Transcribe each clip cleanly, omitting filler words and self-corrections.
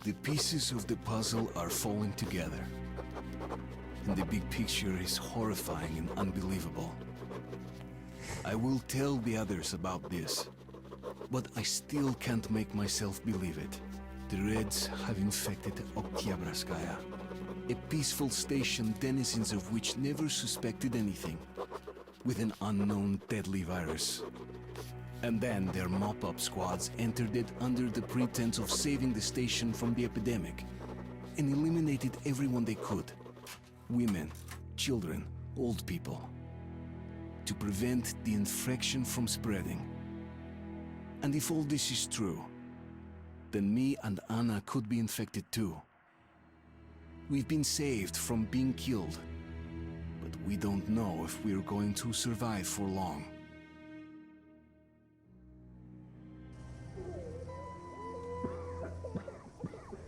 The pieces of the puzzle are falling together. And the big picture is horrifying and unbelievable. I will tell the others about this, but I still can't make myself believe it. The Reds have infected Oktyabrskaya, a peaceful station denizens of which never suspected anything, with an unknown deadly virus. And then their mop-up squads entered it under the pretense of saving the station from the epidemic, and eliminated everyone they could. Women, children, old people. To prevent the infection from spreading. And if all this is true, then me and Anna could be infected too. We've been saved from being killed, but we don't know if we're going to survive for long.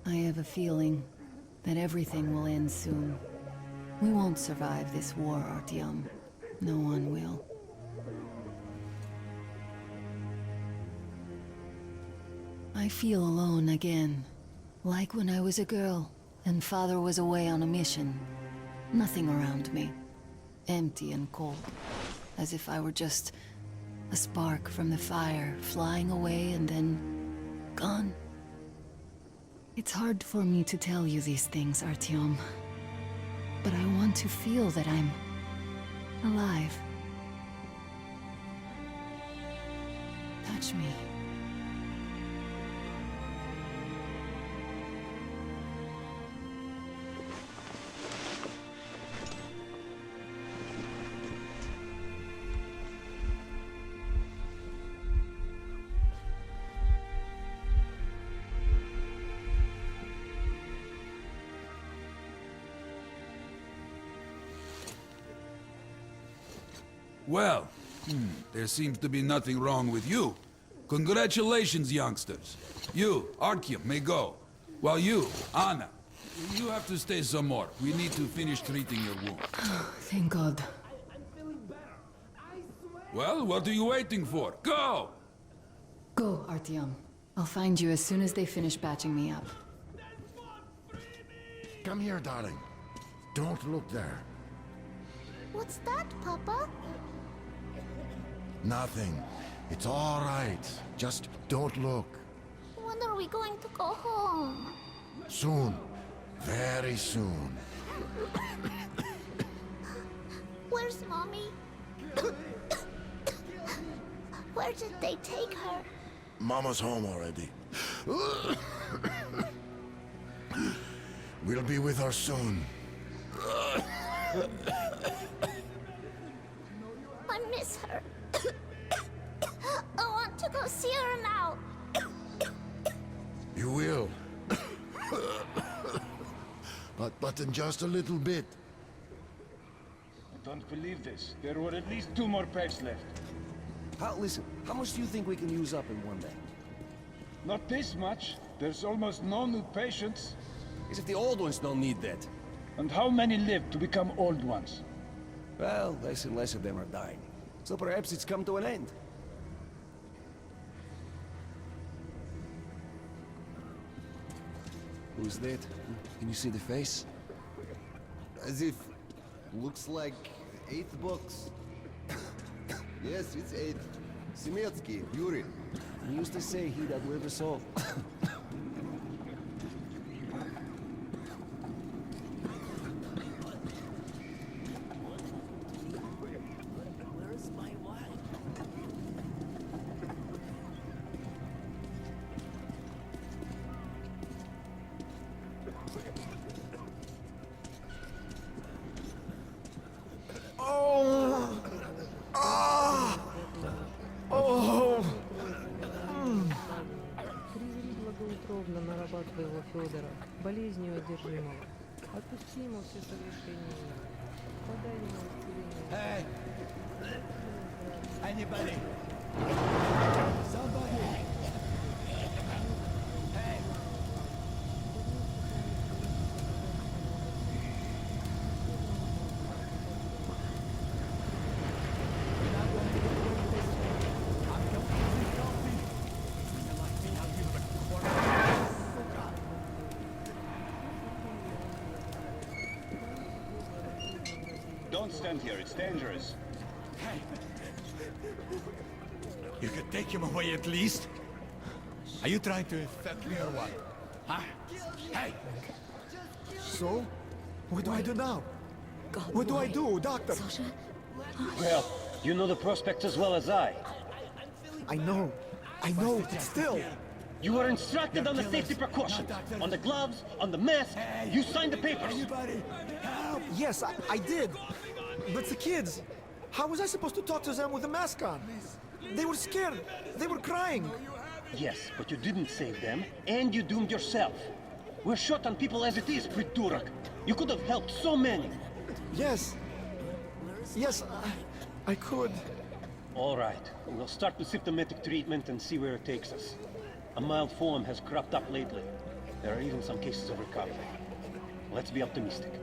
I have a feeling that everything will end soon. We won't survive this war, Artyom. No one will. I feel alone again, like when I was a girl and father was away on a mission. Nothing around me. Empty and cold, as if I were just a spark from the fire, flying away and then gone. It's hard for me to tell you these things, Artyom, but I want to feel that I'm alive. Touch me. Well, there seems to be nothing wrong with you. Congratulations, youngsters. You, Artyom, may go. While you, Anna, you have to stay some more. We need to finish treating your wound. Thank God. Well, what are you waiting for? Go! Go, Artyom. I'll find you as soon as they finish patching me up. Come here, darling. Don't look there. What's that, Papa? Nothing. It's all right. Just don't look. When are we going to go home? Soon. Very soon. Where's Mommy? Where did they take her? Mama's home already. We'll be with her soon. I miss her. I want to go see her now. You will. But in just a little bit. I don't believe this. There were at least 2 more packs left. Listen, how much do you think we can use up in one day? Not this much. There's almost no new patients. As if the old ones don't need that. And how many live to become old ones? Well, less and less of them are dying. So perhaps it's come to an end. Who's that? Can you see the face? As if... looks like 8 books. Yes, it's 8. Semetsky, Yuri. He used to say he that willed us all. Благоутробно на раба твоего Федора, болезнью одержимого. Отпусти ему все согрешения мира. Подай ему исцеление. Hey! Anybody? Somebody! Hey! You're not going to get away with this. I'm completely healthy. If you're like me, I'll give him a quarter. Don't stand here, it's dangerous. You could take him away at least. Are you trying to infect me or what? Huh? Hey! So? What do I do now? What do I do, Doctor? Well, you know the prospects as well as I. I know, but still. You were instructed on the safety precautions. On the gloves, on the mask. You signed the papers. Yes, I did. But the kids, how was I supposed to talk to them with a mask on? They were scared. They were crying. Yes, but you didn't save them, and you doomed yourself. We're short on people as it is, Priturak. You could have helped so many. Yes, I could. All right, we'll start with symptomatic treatment and see where it takes us. A mild form has cropped up lately. There are even some cases of recovery. Let's be optimistic.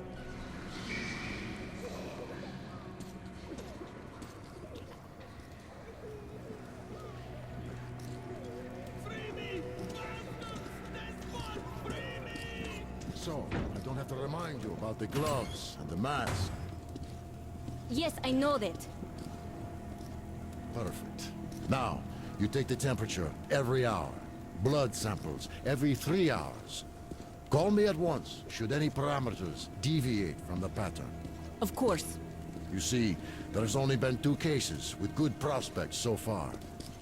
So, I don't have to remind you about the gloves and the mask. Yes, I know that. Perfect. Now, you take the temperature every hour. Blood samples every 3 hours. Call me at once should any parameters deviate from the pattern. Of course. You see, there has only been 2 cases with good prospects so far.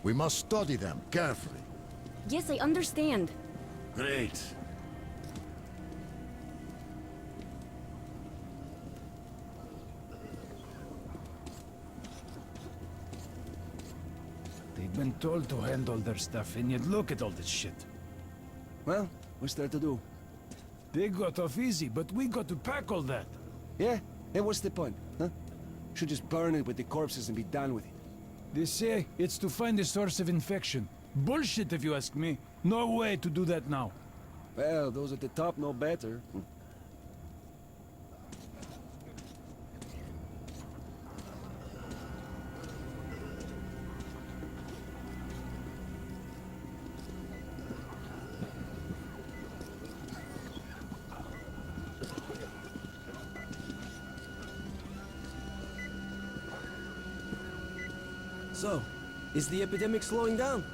We must study them carefully. Yes, I understand. Great. They've been told to handle their stuff, and yet look at all this shit. Well, what's there to do? They got off easy, but we got to pack all that. Yeah? Hey, what's the point, huh? Should just burn it with the corpses and be done with it. They say it's to find the source of infection. Bullshit, if you ask me. No way to do that now. Well, those at the top know better. So, is the epidemic slowing down?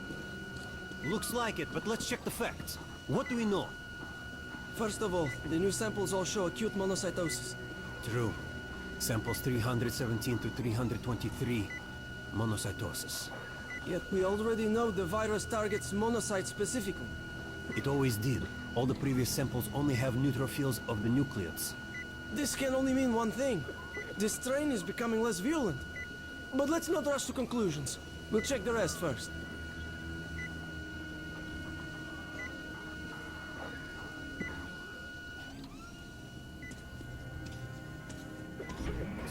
Looks like it, but let's check the facts. What do we know? First of all, the new samples all show acute monocytosis. True. Samples 317 to 323. Monocytosis. Yet we already know the virus targets monocytes specifically. It always did. All the previous samples only have neutrophils of the nucleates. This can only mean one thing. This strain is becoming less virulent. But let's not rush to conclusions. We'll check the rest first.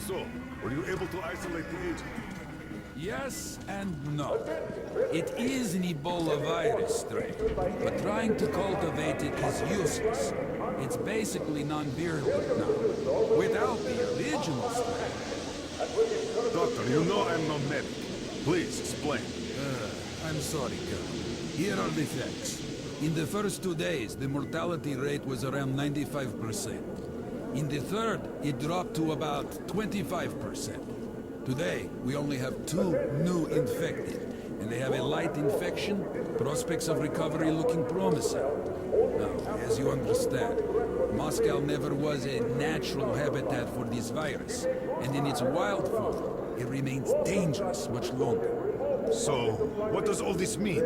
So, were you able to isolate the agent? Yes and no. It is an Ebola virus strain, but trying to cultivate it is useless. It's basically non-virulent now, without the original strain. Doctor, you know I'm no medic. Please, explain. I'm sorry, Colonel. Here are the facts. In the first 2 days, the mortality rate was around 95%. In the third, it dropped to about 25%. Today, we only have 2 new infected, and they have a light infection, prospects of recovery looking promising. Now, as you understand, Moscow never was a natural habitat for this virus, and in its wild form, it remains dangerous much longer. So, what does all this mean?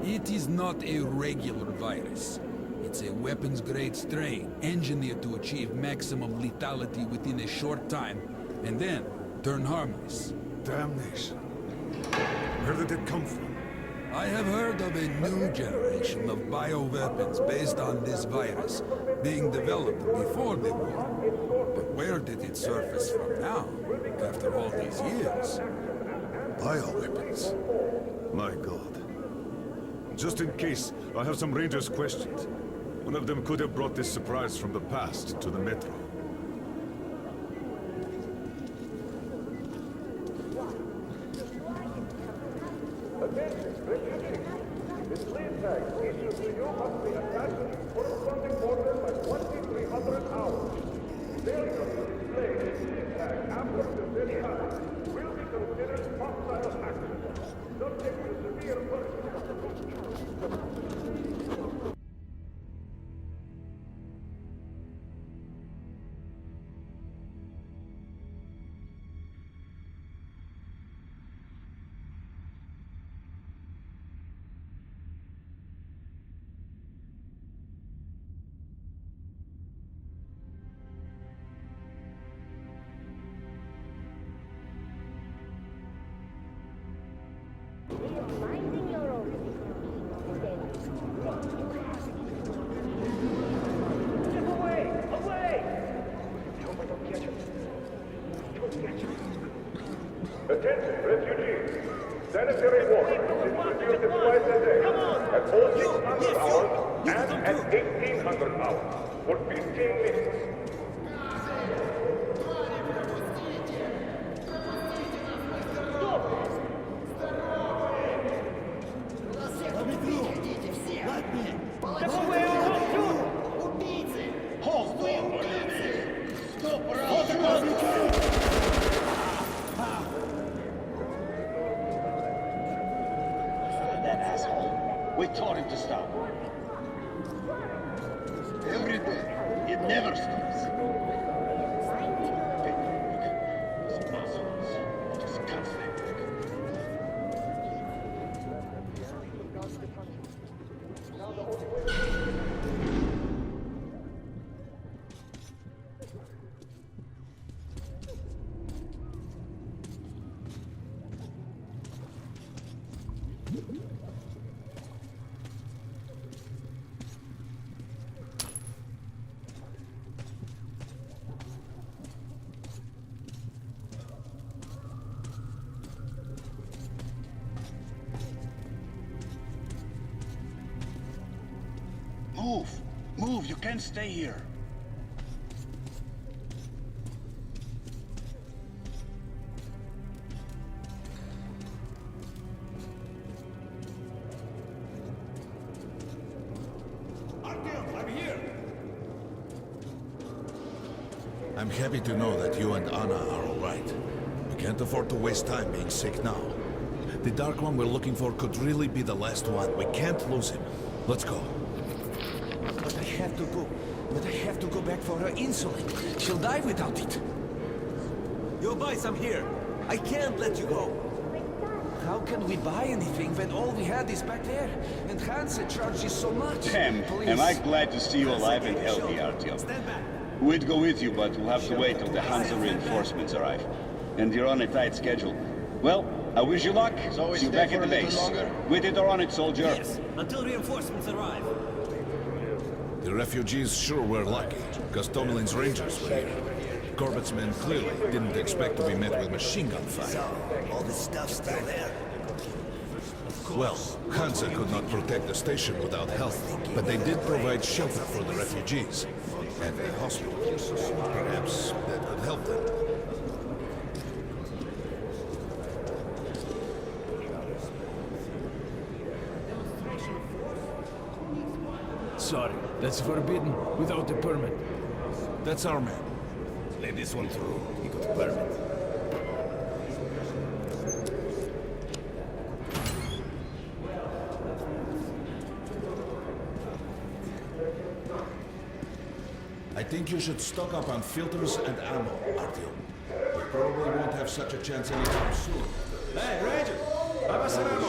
It is not a regular virus. It's a weapons-grade strain, engineered to achieve maximum lethality within a short time, and then turn harmless. Damnation. Where did it come from? I have heard of a new generation of bioweapons based on this virus being developed before the war. But where did it surface from now, after all these years? Bioweapons? My God. Just in case, I have some Rangers' questions. One of them could have brought this surprise from the past to the Metro. Failure to display this tag after Minding your own business. Step away! Away! Don't catch him. Don't catch him. Attention, refugees. Sanitary water is distributed twice a day. At 0600 hours and at 1800 hours for 15 minutes. That asshole. We told him to stop. Every day. It never stops. These assholes. Just constantly. Move! Move! You can't stay here! I'm here! I'm happy to know that you and Anna are all right. We can't afford to waste time being sick now. The Dark One we're looking for could really be the last one. We can't lose him. Let's go. But I have to go. But I have to go back for her insulin. She'll die without it. You'll buy some here. I can't let you go. How can we buy anything when all we had is back there? And Hansen charges so much. Damn, Please. am I glad to see you alive and healthy, Artyom. We'd go with you, but we'll have to wait till the Hansa reinforcements arrive. And you're on a tight schedule. Well, I wish you luck. See you back at the base. With it or on it, soldier. Yes, until reinforcements arrive. The refugees sure were lucky, because Tomelin's rangers were here. Corbett's men clearly didn't expect to be met with machine gun fire. So, all this stuff still there? Well, Hansa could not protect the station without help, but they did provide shelter for the refugees. And a hospital. Perhaps that could help them. Sorry, that's forbidden without a permit. That's our man. Let this one through. He got a permit. I think you should stock up on filters and ammo, Artyom. We probably won't have such a chance anytime soon. Hey, Ranger! Buy us some ammo!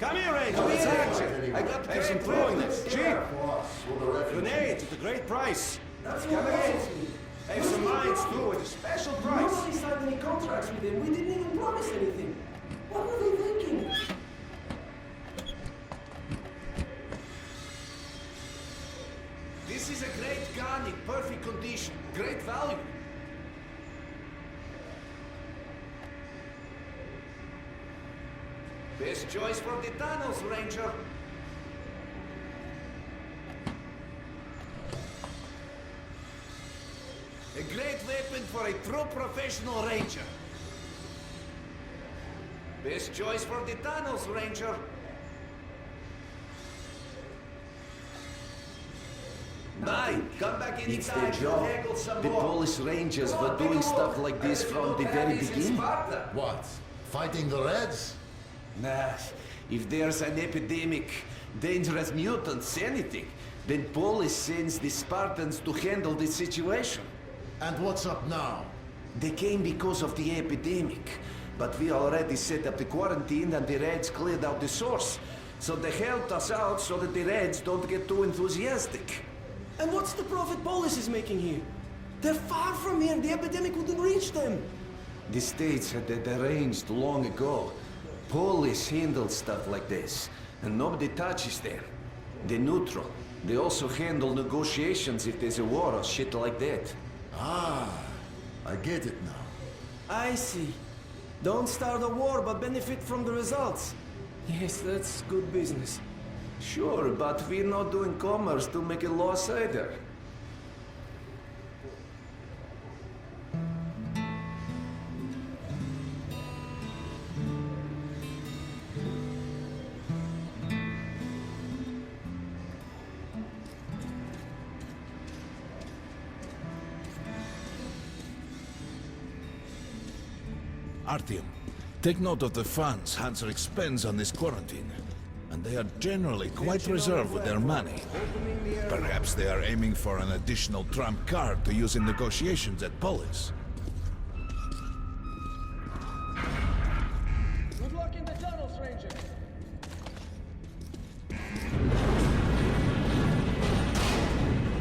Come here, Ranger! Come here! I got some throwing this. Cheap! Grenades at a great price. Come here! Have some mines too at a special price. Nobody signed any contracts with him. We didn't even promise anything. What were they thinking? This is a great gun in perfect condition. Great value. Best choice for the tunnels, Ranger. A great weapon for a true professional ranger. Best choice for the tunnels, Ranger. Nine, come back anytime. It's their job. The Polish Rangers were doing stuff like this from the very beginning. What? Fighting the Reds? Nah, if there's an epidemic, dangerous mutants, anything, then Polish sends the Spartans to handle the situation. And what's up now? They came because of the epidemic, but we already set up the quarantine and the Reds cleared out the source. So they helped us out so that the Reds don't get too enthusiastic. And what's the profit Polis is making here? They're far from here. The epidemic wouldn't reach them. The states had that arranged long ago. Police handle stuff like this, and nobody touches them. They're neutral. They also handle negotiations if there's a war or shit like that. Ah, I get it now. I see. Don't start a war, but benefit from the results. Yes, that's good business. Sure, but we're not doing commerce to make a loss either. Artyom, take note of the funds Hanser expends on this quarantine. And they are generally quite reserved with their money. Perhaps they are aiming for an additional trump card to use in negotiations at Polis.